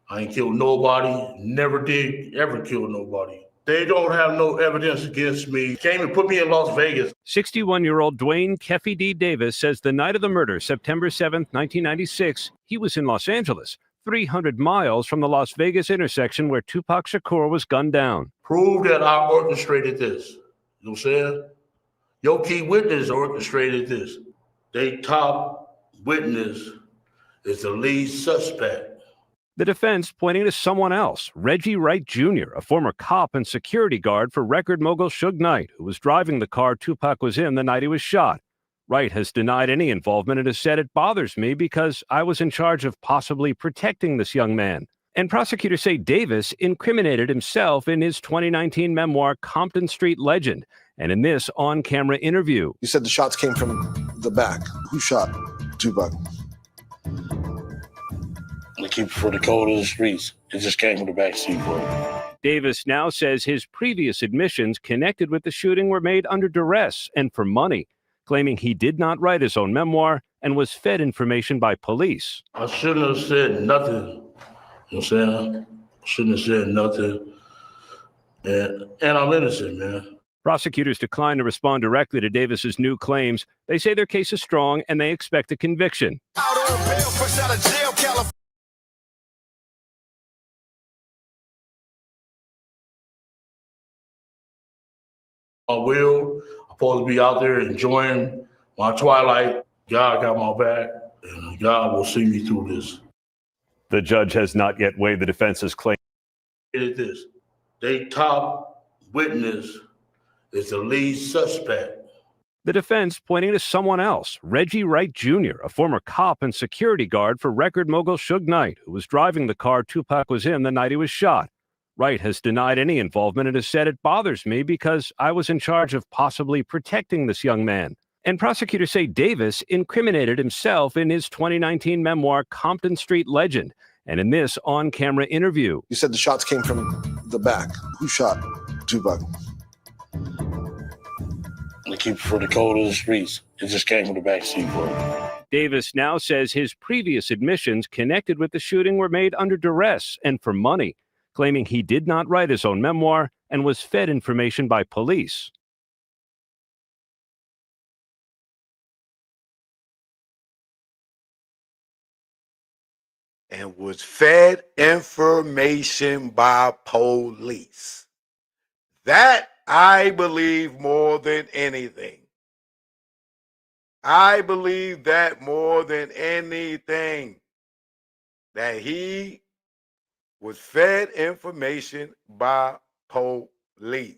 I ain't killed nobody, never did ever kill nobody. They don't have no evidence against me. Came and put me in Las Vegas. 61-year-old Dwayne Keefe D. Davis says the night of the murder, September 7th, 1996, he was in Los Angeles, 300 miles from the Las Vegas intersection where Tupac Shakur was gunned down. Prove that I orchestrated this. You know what I'm saying? Your key witness orchestrated this. They top witness is the lead suspect. The defense pointing to someone else, Reggie Wright Jr., a former cop and security guard for record mogul Suge Knight, who was driving the car Tupac was in the night he was shot. Wright has denied any involvement and has said it bothers me because I was in charge of possibly protecting this young man. And prosecutors say Davis incriminated himself in his 2019 memoir, Compton Street Legend, and in this on-camera interview. You said the shots came from the back. Who shot Tupac? They keep it for the code of the streets. It just came from the backseat, bro. Davis now says his previous admissions connected with the shooting were made under duress and for money, claiming he did not write his own memoir and was fed information by police. I shouldn't have said nothing. You know what I'm saying? I shouldn't have said nothing. And I'm innocent, man. Prosecutors declined to respond directly to Davis's new claims. They say their case is strong and they expect a conviction. Out on bail, fresh out of jail, California. I'm supposed to be out there enjoying my twilight. God got my back, and God will see me through this. The judge has not yet weighed the defense's claim. It is this. They top witness is the lead suspect. The defense pointing to someone else, Reggie Wright Jr., a former cop and security guard for record mogul Suge Knight, who was driving the car Tupac was in the night he was shot. Wright has denied any involvement and has said it bothers me because I was in charge of possibly protecting this young man. And prosecutors say Davis incriminated himself in his 2019 memoir, Compton Street Legend, and in this on-camera interview. You said the shots came from the back. Who shot Tupac? They keep it for the code of the streets. It just came from the backseat, bro. Davis now says his previous admissions connected with the shooting were made under duress and for money, claiming he did not write his own memoir and was fed information by police. And was fed information by police. That I believe more than anything. I believe that more than anything. That he was fed information by police.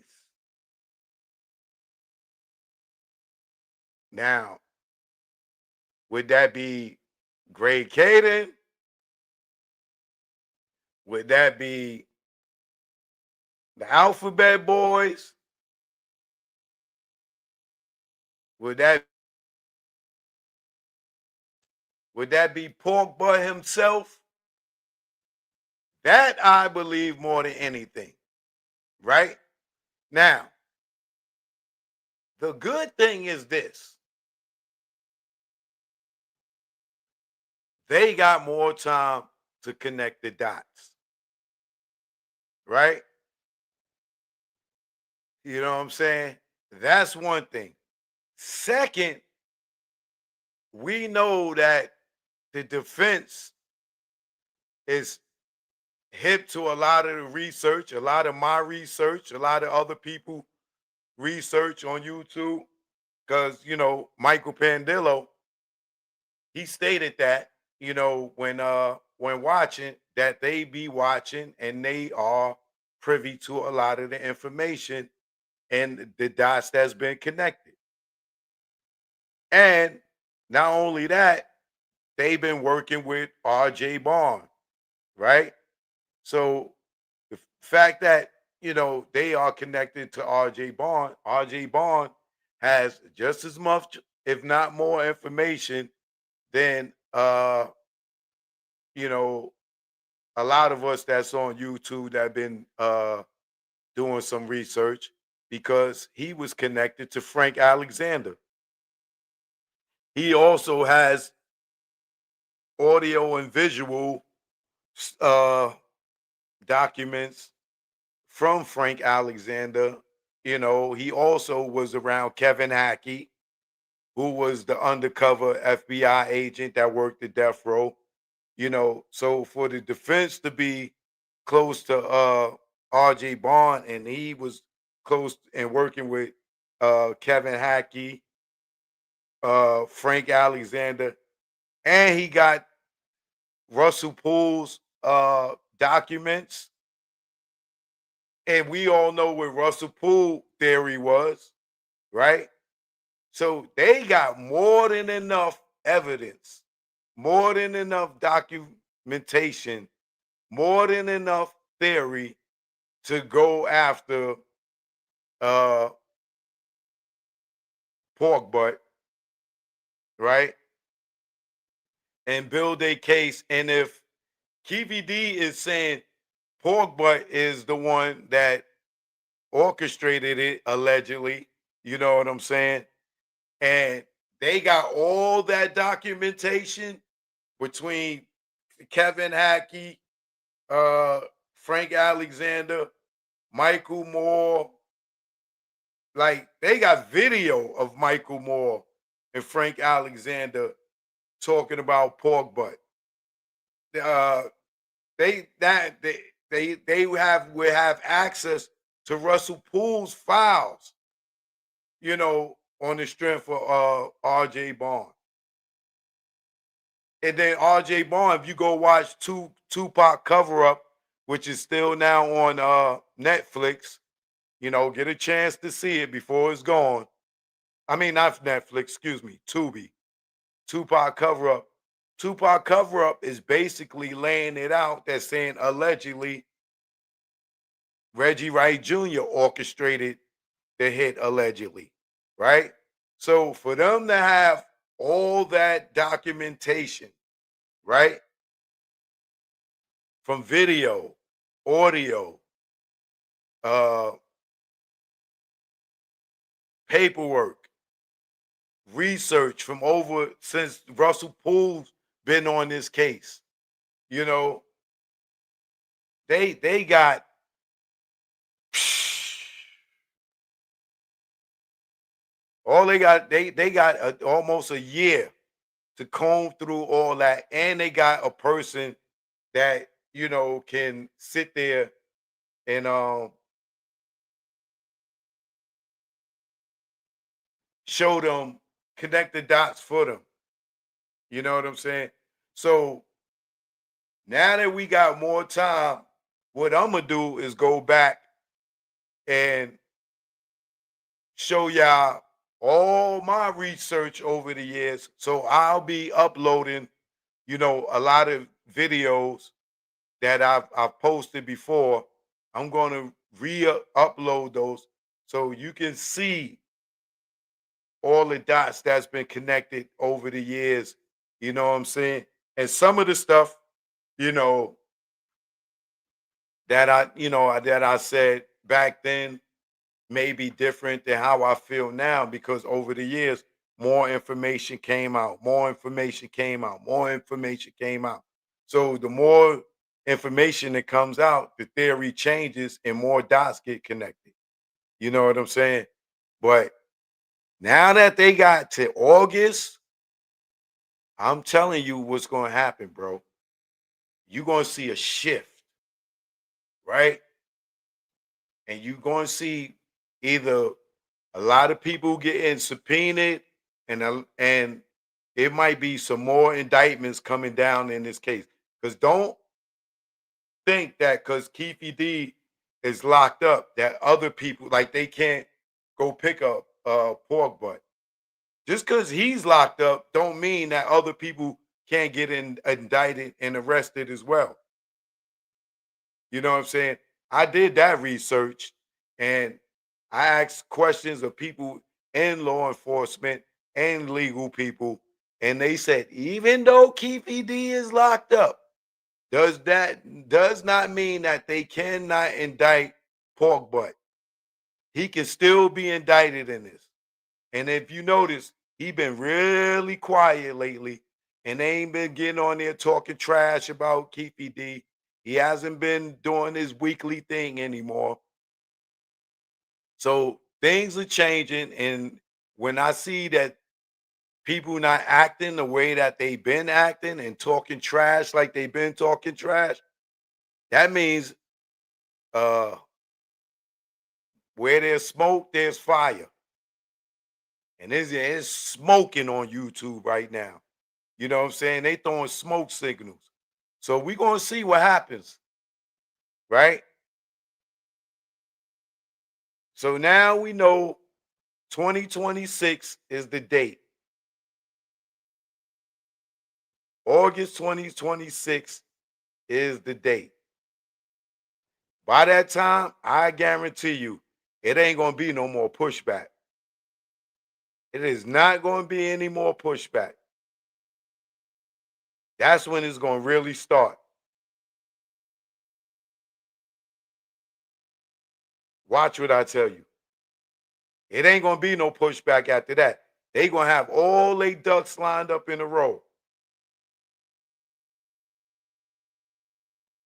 Now, would that be Greg Caden? Would that be the Alphabet Boys? Would that be Pork Butt himself? That I believe more than anything. Right? Now, The good thing is this. They got more time to connect the dots, right? You know what I'm saying? That's one thing. Second, we know that the defense is hip to a lot of the research, a lot of my research, a lot of other people research on YouTube. Because, Michael Pandillo, he stated that, when watching, that they be watching and they are privy to a lot of the information and the dots that's been connected. And not only that, they've been working with RJ Bond, right? So the fact that, they are connected to RJ Bond has just as much, if not more information than you know, a lot of us that's on YouTube that been doing some research because he was connected to Frank Alexander. He also has audio and visual uh, documents from Frank Alexander. He also was around Kevin Hackey, who was the undercover FBI agent that worked at death row. So for the defense to be close to RJ Bond, and he was close and working with Kevin Hackey, Frank Alexander, and he got Russell Poole's documents. And we all know what Russell Poole theory was, right? So they got more than enough evidence, more than enough documentation, more than enough theory to go after uh pork butt, right? And build a case. And if KVD is saying pork butt is the one that orchestrated it allegedly, you know what I'm saying? And they got all that documentation between Kevin Hackey, uh, Frank Alexander, Michael Moore. Like they got video of Michael Moore and Frank Alexander talking about pork butt. Uh, they will have access to Russell Poole's files, on the strength of RJ Bond. And then RJ Bond, if you go watch Tupac Cover Up, which is still now on Netflix, get a chance to see it before it's gone. I mean, not Netflix, excuse me, Tubi. Tupac Cover Up. Tupac Cover Up is basically laying it out that saying allegedly Reggie Wright Jr. orchestrated the hit allegedly, right? So for them to have all that documentation, right? From video, audio, uh, paperwork, research from over since Russell Poole's been on this case. You know, they got all they got almost a year to comb through all that, and they got a person that can sit there and show them, connect the dots for them. You know what I'm saying? So now that we got more time, what I'm gonna do is go back and show y'all all my research over the years. So I'll be uploading, a lot of videos that I've posted before. I'm gonna re-upload those so you can see all the dots that's been connected over the years. You know what I'm saying? And some of the stuff, you know, that I said back then, may be different than how I feel now because over the years, more information came out, more information came out, more information came out. So the more information that comes out, the theory changes and more dots get connected. You know what I'm saying? But now that they got to August, I'm telling you what's going to happen, bro. You're going to see a shift, right? And you're going to see either a lot of people getting subpoenaed and it might be some more indictments coming down in this case. Because don't think that because Keefe D is locked up, that other people like they can't go pick up pork butt. Just because he's locked up, don't mean that other people can't get indicted and arrested as well. You know what I'm saying? I did that research and I asked questions of people in law enforcement and legal people, and they said even though Keefe D is locked up, does not mean that they cannot indict pork butt. He can still be indicted in this. And if you notice, he been really quiet lately, and they ain't been getting on there talking trash about Keefe D. He hasn't been doing his weekly thing anymore. So things are changing, and when I see that people not acting the way that they've been acting and talking trash like they've been talking trash, that means uh where there's smoke, there's fire. And it's smoking on YouTube right now. You know what I'm saying? They throwing smoke signals. So we're gonna see what happens, right? So now we know 2026 is the date. August 2026 is the date. By that time, I guarantee you, it ain't gonna be no more pushback. It is not gonna be any more pushback. That's when it's gonna really start. Watch what I tell you. It ain't gonna be no pushback after that. They gonna have all they ducks lined up in a row.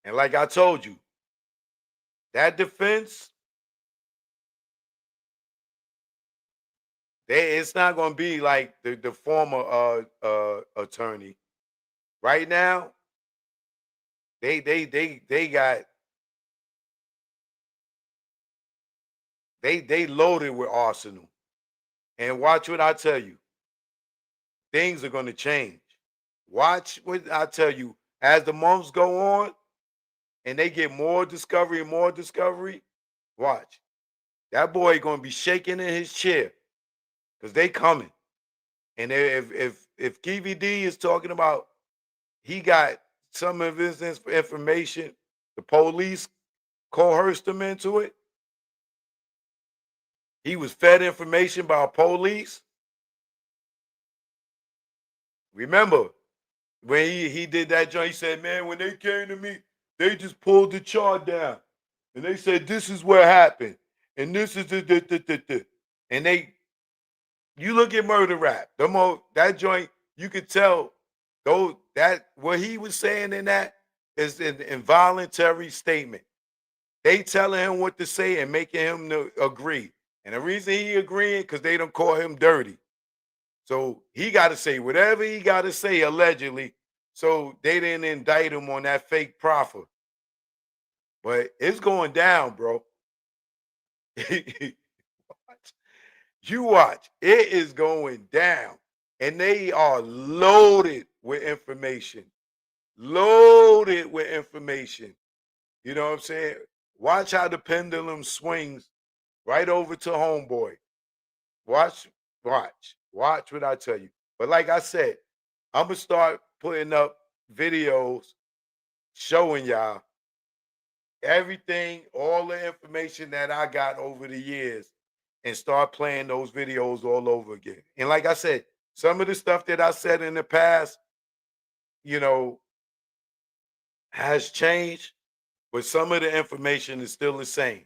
And like I told you, that defense, it's not gonna be like the former attorney. Right now, they got they loaded with arsenal. And watch what I tell you. Things are gonna change. Watch what I tell you. As the months go on and they get more discovery and more discovery, watch. That boy gonna be shaking in his chair because they coming. And if KVD is talking about he got some of his information, the police coerced him into it. He was fed information by police. Remember when he did that joint, he said, "Man, when they came to me, they just pulled the chart down, and they said this is what happened, and this is the. And they you look at murder rap, that joint, you could tell though that what he was saying in that is an involuntary statement. They telling him what to say and making him agree. And the reason he agreeing because they don't call him dirty. So he got to say whatever he got to say allegedly. So they didn't indict him on that fake proffer. But it's going down, bro. You watch. It is going down. And they are loaded with information. Loaded with information. You know what I'm saying? Watch how the pendulum swings right over to homeboy. Watch what I tell you. But like I said, I'm gonna start putting up videos showing y'all everything, all the information that I got over the years, and start playing those videos all over again. And like I said, some of the stuff that I said in the past, you know, has changed, but some of the information is still the same.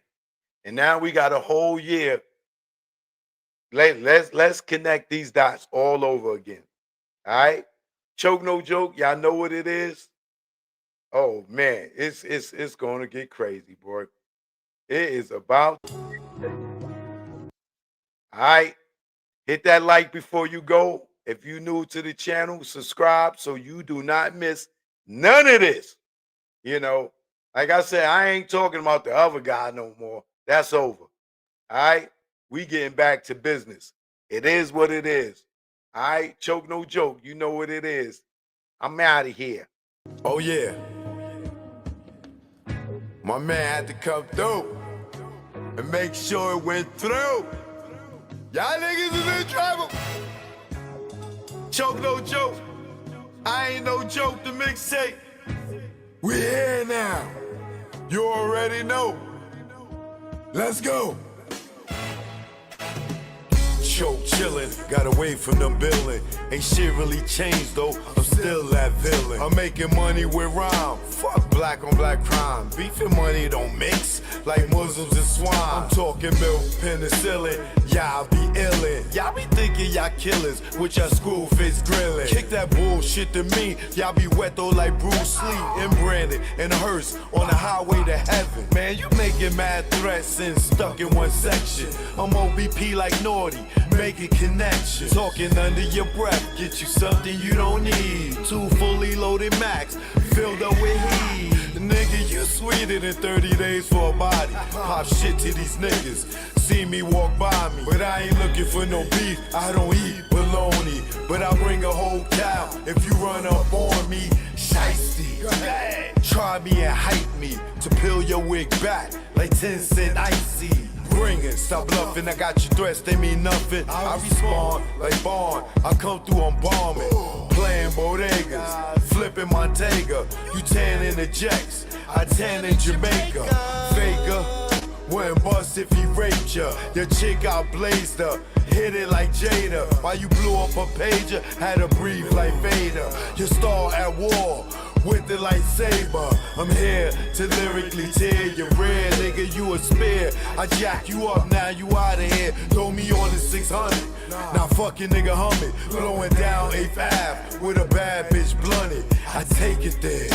And now we got a whole year. Let's connect these dots all over again. All right? Choke no joke. Y'all know what it is. Oh man, it's gonna get crazy, boy. It is about. All right. Hit that like before you go. If you're new to the channel, subscribe so you do not miss none of this. You know, like I said, I ain't talking about the other guy no more. That's over. All right. We getting back to business. It is what it is. All right. Choke no joke. You know what it is. I'm out of here. Oh yeah. My man had to come through and make sure it went through. Y'all niggas is in trouble. Choke no joke. I ain't no joke, the mixtape. We here now. You already know. Let's go. Choke chillin', got away from them billin'. Ain't shit really changed though, I'm still that villain. I'm making money with rhyme, fuck black on black crime. Beef and money don't mix, like Muslims and swine. I'm talking milk, penicillin, y'all be illin'. Y'all be thinking y'all killers, with y'all school face grillin'. Kick that bullshit to me, y'all be wet though like Bruce Lee. And Brandon, and a hearse, on the highway to heaven. Man, you making mad threats and stuck in one section. I'm OBP like Naughty, making connections. Talking under your breath, get you something you don't need. 2 fully loaded Macs, filled up with heat. Nigga, you sweeter than 30 days for a body. Pop shit to these niggas, see me walk by me. But I ain't looking for no beef, I don't eat bologna. But I bring a whole cow if you run up on me. Shiesty, try me and hype me to peel your wig back like 10 cent icy. Bring it, stop bluffing, I got your threats, they mean nothing. I respond like Bond, I come through, I'm bombing. Playing bodegas, flipping Montega. You tan in the Jacks, I tan in Jamaica. Faker, wouldn't bust if he raped ya. Your chick outblazed her, hit it like Jada. While you blew up a pager, had to breathe like Vader. Your star at war, with the lightsaber. I'm here to lyrically tear your rear, nigga, you a spear. I jack you up, now you outta here. Throw me on the 600. Now fucking nigga humming, blowing down 8th Ave with a bad bitch blunted. I take it there.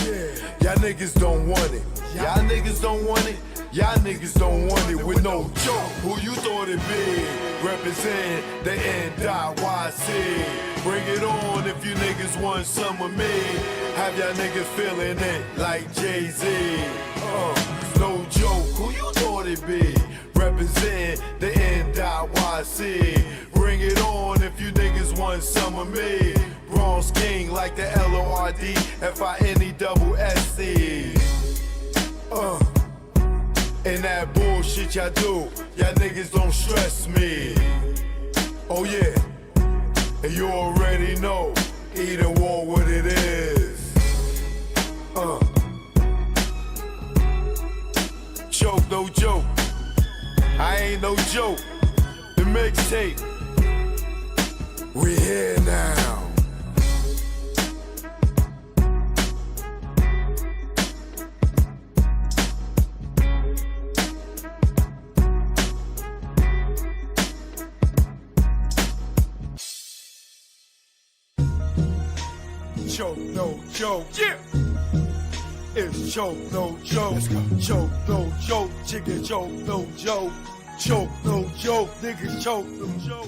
Y'all niggas don't want it. Y'all niggas don't want it. Y'all niggas don't want it with no joke. Who you thought it be? Represent the NYC. Bring it on if you niggas want some of me. Have y'all niggas feeling it like Jay-Z. No joke, who you thought it be? Represent the NYC. Bring it on if you niggas want some of me. Bronze King like the LORD-FINE-SC. And that bullshit y'all do, y'all niggas don't stress me. Oh yeah, and you already know, either war what it is. Choke no joke, I ain't no joke. The mixtape, we here now. Choke no joke. Yeah. It's choke no joke. Let's go. Choke no joke. Chicken choke no joke. Choke no joke. Niggas choke no joke.